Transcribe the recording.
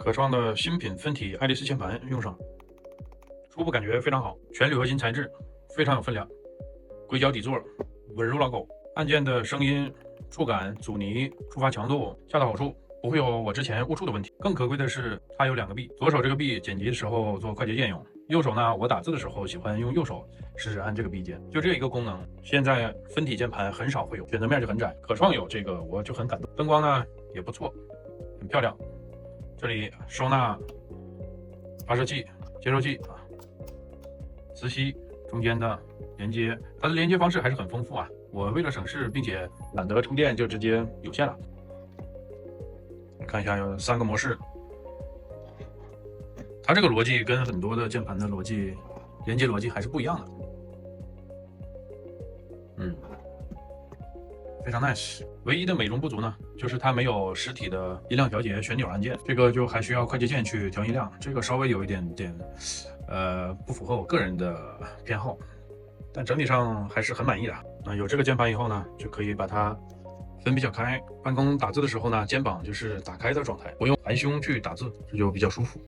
可创的新品分体爱丽丝键盘用上，初步感觉非常好，全铝合金材质，非常有分量，硅胶底座，稳如老狗，按键的声音、触感、阻尼、触发强度恰到好处，不会有我之前误触的问题。更可贵的是，它有2个臂，左手这个臂剪辑的时候做快捷键用，右手呢，我打字的时候喜欢用右手试试按这个臂键。就这一个功能，现在分体键盘很少会有，选择面就很窄，可创有这个我就很感动。灯光呢也不错，很漂亮。这里收纳发射器、接收器啊，磁吸中间的连接，它的连接方式还是很丰富啊。我为了省事，并且懒得充电，就直接有线了。看一下有3个模式，它这个逻辑跟很多的键盘的逻辑连接逻辑还是不一样的。非常 nice。唯一的美中不足呢，就是它没有实体的音量调节旋钮按键，这个就还需要快捷键去调音量，这个稍微有一点点，不符合我个人的偏好，但整体上还是很满意的。那有这个键盘以后呢，就可以把它分比较开，办公打字的时候呢，肩膀就是打开的状态，不用含胸去打字，这就比较舒服。